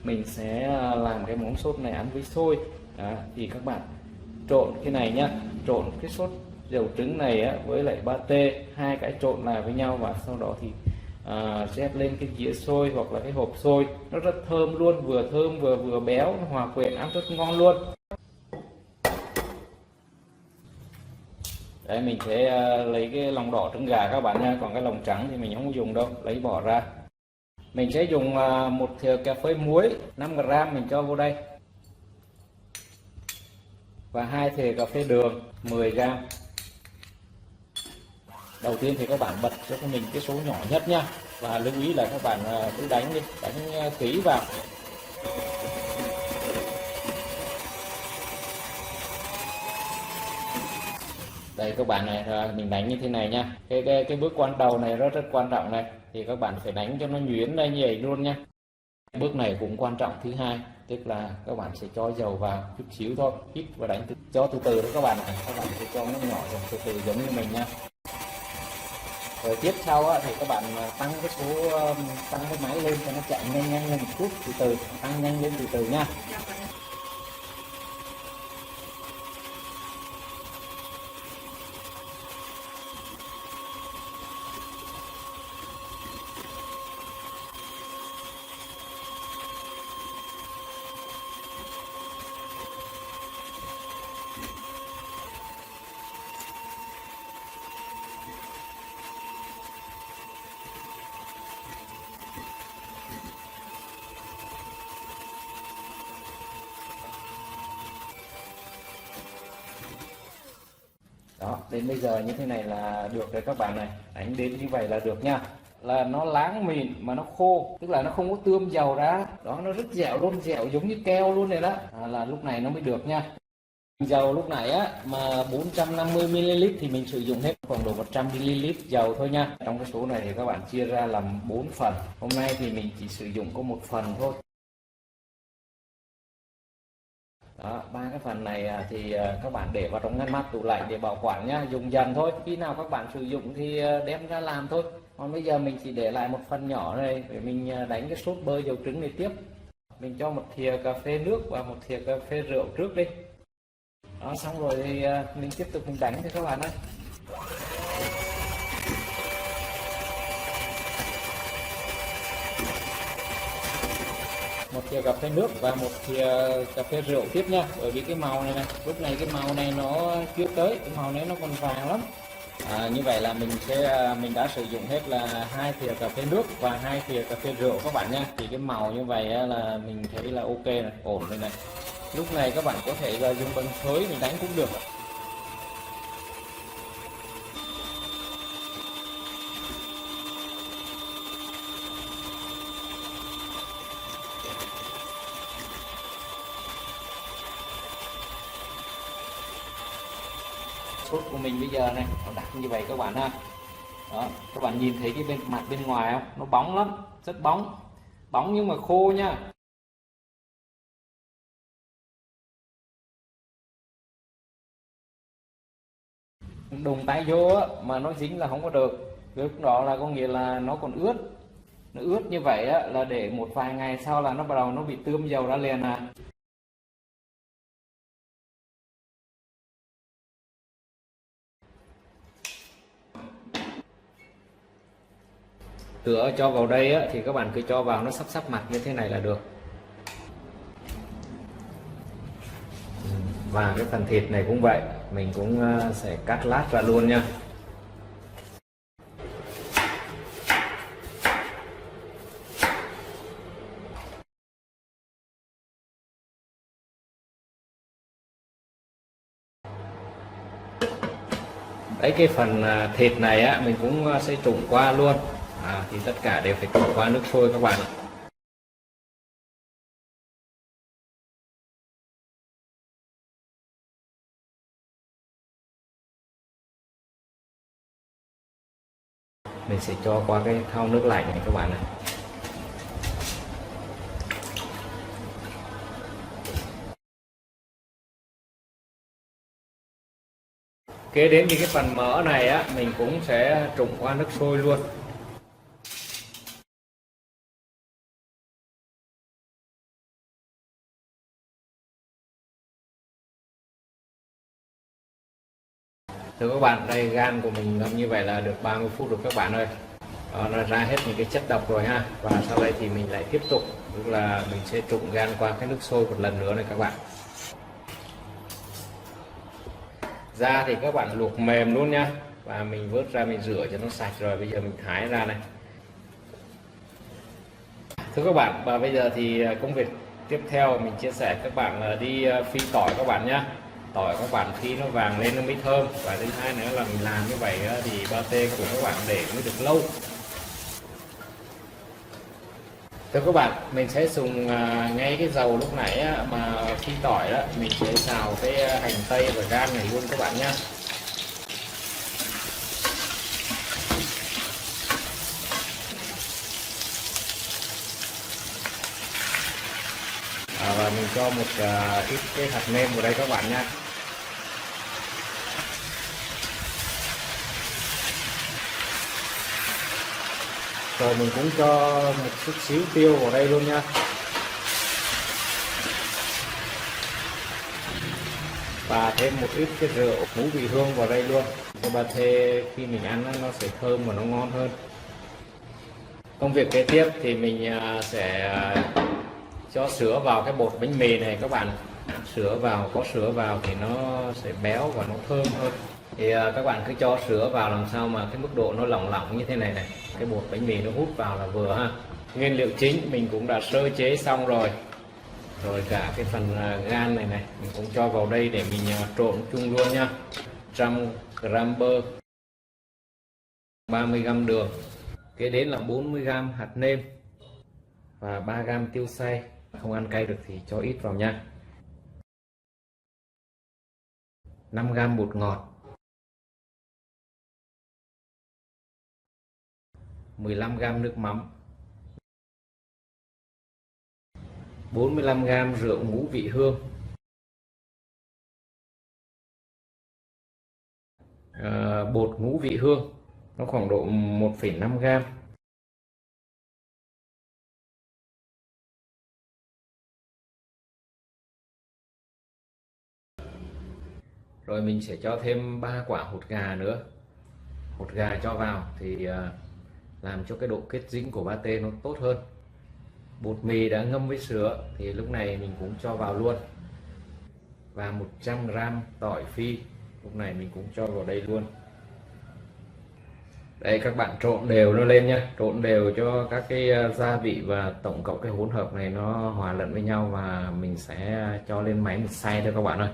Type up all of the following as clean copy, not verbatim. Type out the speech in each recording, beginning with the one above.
mình sẽ làm cái món sốt này ăn với xôi. Thì các bạn trộn cái này nhá, trộn cái sốt dầu trứng này á, với lại pate, hai cái trộn lại với nhau, và sau đó thì xếp lên cái dĩa xôi hoặc là cái hộp xôi. Nó rất thơm luôn, vừa thơm vừa vừa béo, nó hòa quyện ăn rất ngon luôn. Đấy, mình sẽ lấy cái lòng đỏ trứng gà các bạn nha, còn cái lòng trắng thì mình không dùng đâu, lấy bỏ ra. Mình sẽ dùng một thìa cà phê muối 5 g mình cho vô đây, và 2 thìa cà phê đường 10 g. Đầu tiên thì các bạn bật cho mình cái số nhỏ nhất nha, và lưu ý là các bạn cứ đánh đi, đánh kỹ vào. Đây các bạn này, mình đánh như thế này nha. Cái bước quan đầu này rất quan trọng này, thì các bạn phải đánh cho nó nhuyễn ra như vậy luôn nha. Bước này cũng quan trọng thứ hai, tức là các bạn sẽ cho dầu vào chút xíu thôi, ít và đánh cho từ từ đó các bạn này. Các bạn sẽ cho nó nhỏ dần từ từ giống như mình nha. Rồi tiếp sau thì các bạn tăng cái số, tăng cái máy lên cho nó chạy nhanh nhanh lên một chút, từ từ tăng nhanh lên từ từ nha. Đó, đến bây giờ như thế này là được rồi các bạn này, đánh đến như vậy là được nha. Là nó láng mịn mà nó khô, tức là nó không có tươm dầu ra, đó nó rất dẻo luôn, dẻo giống như keo luôn này đó. Là lúc này nó mới được nha. Dầu lúc nãy á mà 450 ml thì mình sử dụng hết khoảng độ 100 ml dầu thôi nha. Trong cái số này thì các bạn chia ra làm 4 phần, hôm nay thì mình chỉ sử dụng có một phần thôi. Đó, ba cái phần này thì các bạn để vào trong ngăn mát tủ lạnh để bảo quản nhá, dùng dần thôi, khi nào các bạn sử dụng thì đem ra làm thôi. Còn bây giờ mình chỉ để lại một phần nhỏ này để mình đánh cái sốt bơ dầu trứng này tiếp. Mình cho một thìa cà phê nước và một thìa cà phê rượu trước đi. Đó, xong rồi thì mình tiếp tục mình đánh thôi các bạn ơi. Một thìa cà phê nước và một thìa cà phê rượu tiếp nha. Bởi vì cái màu này này, lúc này cái màu này nó chưa tới, cái màu này nó còn vàng lắm. Như vậy là mình đã sử dụng hết là 2 thìa cà phê nước và 2 thìa cà phê rượu các bạn nha. Thì cái màu như vậy là mình thấy là ok này, ổn rồi này. Lúc này các bạn có thể là dùng bằng phới mình đánh cũng được. Sốt của mình bây giờ này nó đặc như vậy các bạn ha. Đó, các bạn nhìn thấy cái mặt bên ngoài không, nó bóng lắm, rất bóng, bóng nhưng mà khô nha. Đùng tay vô á, mà nó dính là không có được, lúc đó là có nghĩa là nó còn ướt. Nó ướt như vậy á, là để một vài ngày sau là nó bắt đầu nó bị tươm dầu ra liền à. Tựa cho vào đây á, thì các bạn cứ cho vào nó sắp sắp mặt như thế này là được. Và cái phần thịt này cũng vậy, mình cũng sẽ cắt lát ra luôn nha. Đấy, cái phần thịt này á mình cũng sẽ trụng qua luôn. Thì tất cả đều phải trụng qua nước sôi các bạn ạ. Mình sẽ cho qua cái thau nước lạnh này các bạn này. Kế đến thì cái phần mỡ này á mình cũng sẽ trụng qua nước sôi luôn. Thưa các bạn, đây gan của mình ngâm như vậy là được 30 phút rồi các bạn ơi. Nó ra hết những cái chất độc rồi ha. Và sau đây thì mình lại tiếp tục, tức là mình sẽ trụng gan qua cái nước sôi một lần nữa này các bạn. Da thì các bạn luộc mềm luôn nha. Và mình vớt ra, mình rửa cho nó sạch rồi, bây giờ mình thái ra này. Thưa các bạn, và bây giờ thì công việc tiếp theo mình chia sẻ các bạn là đi phi tỏi các bạn nhé. Tỏi các bạn khi nó vàng lên nó mới thơm, và thứ hai nữa là mình làm như vậy thì pate của các bạn để mới được lâu. Thưa các bạn, mình sẽ dùng ngay cái dầu lúc nãy mà phi tỏi đó, mình sẽ xào cái hành tây và gan này luôn các bạn nhé. Và mình cho một ít cái hạt nêm vào đây các bạn nha. Rồi mình cũng cho một chút xíu tiêu vào đây luôn nha. Và thêm một ít cái rượu ngũ vị hương vào đây luôn. Cái pate khi mình ăn nó sẽ thơm và nó ngon hơn. Công việc kế tiếp thì mình sẽ cho sữa vào cái bột bánh mì này các bạn. Sữa vào, có sữa vào thì nó sẽ béo và nó thơm hơn. Thì các bạn cứ cho sữa vào làm sao mà cái mức độ nó lỏng lỏng như thế này này, cái bột bánh mì nó hút vào là vừa ha. Nguyên liệu chính mình cũng đã sơ chế xong rồi. Rồi cả cái phần gan này này mình cũng cho vào đây để mình trộn chung luôn nha. 100g bơ, 30g đường, kế đến là 40g hạt nêm và 3g tiêu xay. Không ăn cay được thì cho ít vào nha. 5g bột ngọt, 15g nước mắm, 45g rượu ngũ vị hương, bột ngũ vị hương nó khoảng độ 1,5g. Rồi mình sẽ cho thêm 3 quả hột gà nữa. Hột gà cho vào thì làm cho cái độ kết dính của pate nó tốt hơn. Bột mì đã ngâm với sữa thì lúc này mình cũng cho vào luôn. Và 100g tỏi phi lúc này mình cũng cho vào đây luôn. Đây các bạn trộn đều nó lên nhé, trộn đều cho các cái gia vị và tổng cộng cái hỗn hợp này nó hòa lẫn với nhau, và mình sẽ cho lên máy một xay thôi các bạn ơi.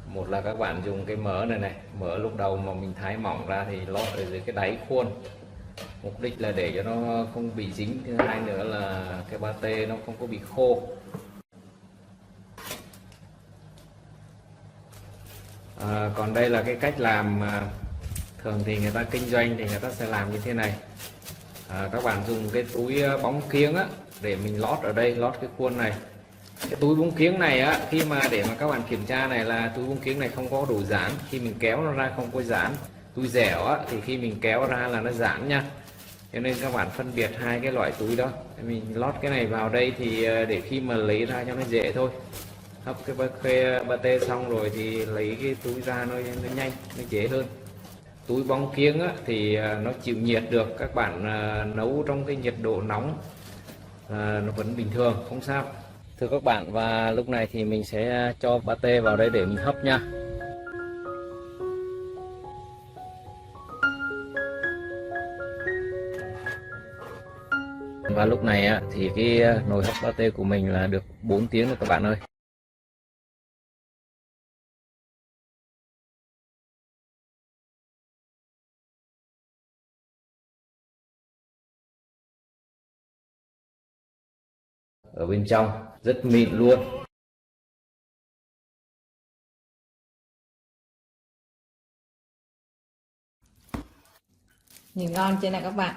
Một là các bạn dùng cái mỡ này này, mỡ lúc đầu mà mình thái mỏng ra thì lót ở dưới cái đáy khuôn, mục đích là để cho nó không bị dính. Thứ hai nữa là cái pate nó không có bị khô. Còn đây là cái cách làm thường thì người ta kinh doanh thì người ta sẽ làm như thế này. Các bạn dùng cái túi bóng kiếng á, để mình lót ở đây, lót cái khuôn này. Cái túi bóng kiếng này á, khi mà để mà các bạn kiểm tra này là túi bóng kiếng này không có độ giãn, khi mình kéo nó ra không có giãn. Túi dẻo á, thì khi mình kéo ra là nó giãn nha. Cho nên các bạn phân biệt hai cái loại túi đó. Mình lót cái này vào đây thì để khi mà lấy ra cho nó dễ thôi. Hấp cái pate xong rồi thì lấy cái túi ra nó nhanh, nó dễ hơn. Túi bóng kiếng á, thì nó chịu nhiệt được, các bạn nấu trong cái nhiệt độ nóng nó vẫn bình thường, không sao. Thưa các bạn, và lúc này thì mình sẽ cho pate vào đây để mình hấp nha. Và lúc này thì cái nồi hấp pate của mình là được 4 tiếng rồi các bạn ơi. Ở bên trong rất mịn luôn. Nhìn ngon chưa nào các bạn.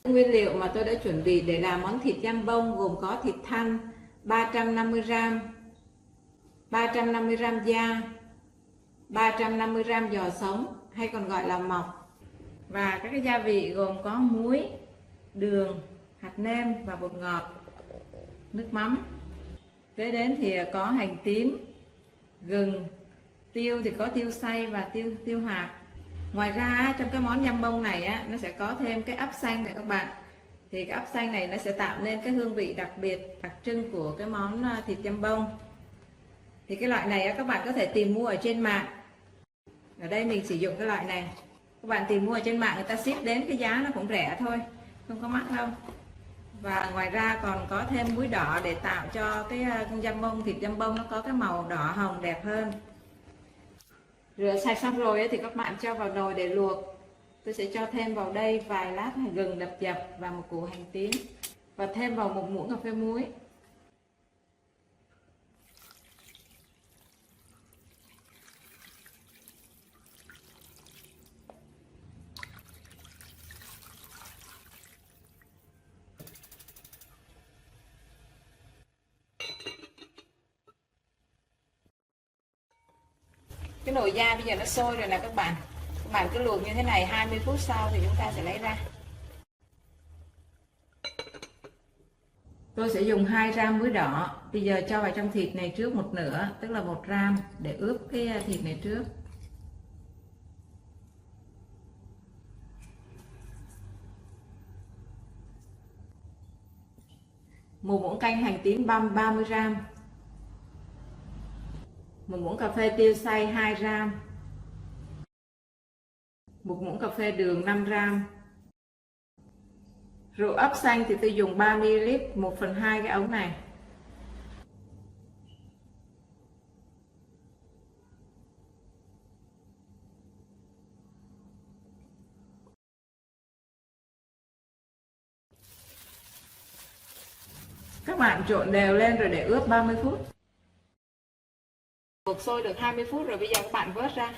Nguyên liệu mà tôi đã chuẩn bị để làm món thịt jambon gồm có thịt thăn 350g, 350g da, 350g giò sống hay còn gọi là mọc, Và các cái gia vị gồm có muối, đường, hạt nêm và bột ngọt, nước mắm. Kế đến thì có hành tím, gừng, tiêu thì có tiêu xay và tiêu hạt. Ngoài ra trong cái món dăm bông này á, nó sẽ có thêm cái ắp xanh này các bạn. Thì cái ắp xanh này nó sẽ tạo nên cái hương vị đặc biệt, đặc trưng của cái món thịt dăm bông. Thì cái loại này á, các bạn có thể tìm mua ở trên mạng. Ở đây mình sử dụng cái loại này. Các bạn tìm mua ở trên mạng, người ta ship đến cái giá nó cũng rẻ thôi, không có mắc đâu. Và ngoài ra còn có thêm muối đỏ để tạo cho cái dăm bông, thịt dăm bông nó có cái màu đỏ hồng đẹp hơn. Rửa sạch xong rồi thì các bạn cho vào nồi để luộc. Tôi sẽ cho thêm vào đây vài lát gừng đập dập và một củ hành tím, và thêm vào một muỗng cà phê muối. Cái nồi da bây giờ nó sôi rồi nè các bạn. Các bạn cứ luộc như thế này, 20 phút sau thì chúng ta sẽ lấy ra. Tôi sẽ dùng 2 gram muối đỏ. Bây giờ cho vào trong thịt này trước một nửa, tức là 1 gram, để ướp cái thịt này trước. Một muỗng canh hành tím băm 30 gram. Một muỗng cà phê tiêu xay 2 gram. Một muỗng cà phê đường 5 gram. Rượu ấp xanh thì tôi dùng 3 ml, 1/2 cái ống này. Các bạn trộn đều lên rồi để ướp 30 phút. Luộc sôi được 20 phút rồi, bây giờ các bạn vớt ra.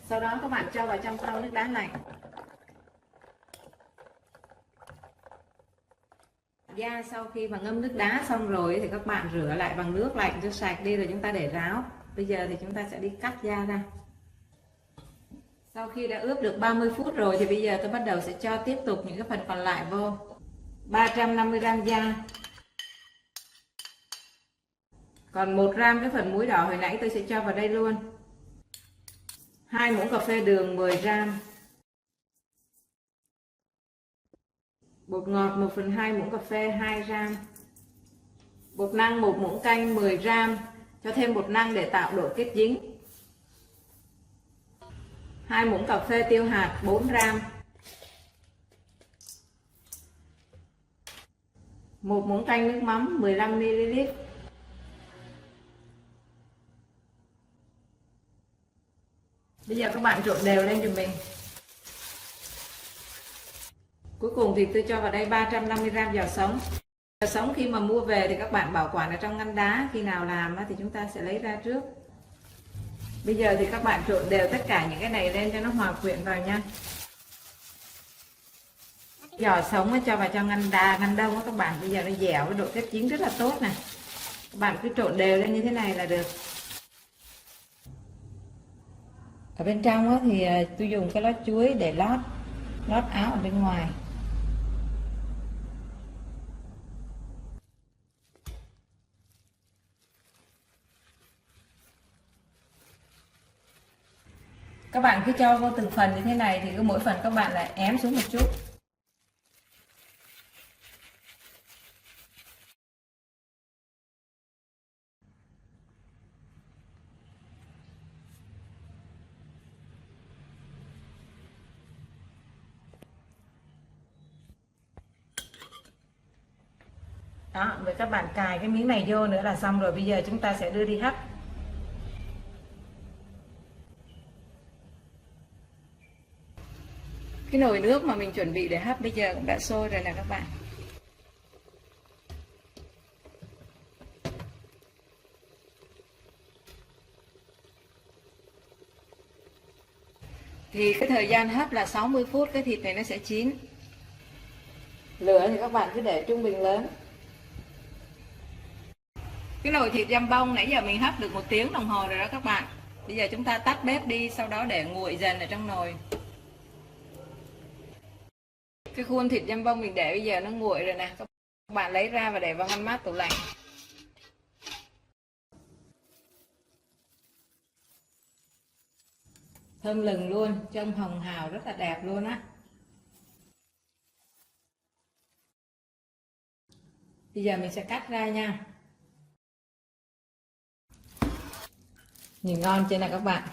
Sau đó các bạn cho vào trong thau nước đá lạnh. Da sau khi mà ngâm nước đá xong rồi thì các bạn rửa lại bằng nước lạnh cho sạch đi, rồi chúng ta để ráo. Bây giờ thì chúng ta sẽ đi cắt da ra. Sau khi đã ướp được 30 phút rồi thì bây giờ tôi bắt đầu sẽ cho tiếp tục những cái phần còn lại vô. 350 gram da. Còn 1 gram cái phần muối đỏ hồi nãy tôi sẽ cho vào đây luôn. 2 muỗng cà phê đường 10 gram. Bột ngọt 1/2 muỗng cà phê 2 gram. Bột năng 1 muỗng canh 10 gram. Cho thêm bột năng để tạo độ kết dính. 2 muỗng cà phê tiêu hạt 4 gram. 1 muỗng canh nước mắm 15 ml. Bây giờ các bạn trộn đều lên giùm mình. Cuối cùng thì tôi cho vào đây 350 gram giò sống. Giò sống khi mà mua về thì các bạn bảo quản ở trong ngăn đá, khi nào làm thì chúng ta sẽ lấy ra trước. Bây giờ thì các bạn trộn đều tất cả những cái này lên cho nó hòa quyện vào nha. Giò sống cho vào trong ngăn đông các bạn. Bây giờ nó dẻo, cái độ kết dính rất là tốt này. Các bạn cứ trộn đều lên như thế này là được. Ở bên trong thì tôi dùng cái lót chuối để lót áo ở bên ngoài. Các bạn cứ cho vô từng phần như thế này thì cứ mỗi phần các bạn lại ém xuống một chút. Đó, với các bạn cài cái miếng này vô nữa là xong rồi. Bây giờ chúng ta sẽ đưa đi hấp. Cái nồi nước mà mình chuẩn bị để hấp bây giờ cũng đã sôi rồi nè các bạn. Thì cái thời gian hấp là 60 phút cái thịt này nó sẽ chín. Lửa thì các bạn cứ để trung bình lớn. Cái nồi thịt dăm bông nãy giờ mình hấp được 1 tiếng đồng hồ rồi đó các bạn. Bây giờ chúng ta tắt bếp đi, sau đó để nguội dần ở trong nồi. Cái khuôn thịt dăm bông mình để bây giờ nó nguội rồi nè, các bạn lấy ra và để vào ngăn mát tủ lạnh. Thơm lừng luôn, trông hồng hào rất là đẹp luôn á. Bây giờ mình sẽ cắt ra nha. Nhìn ngon chưa nào các bạn.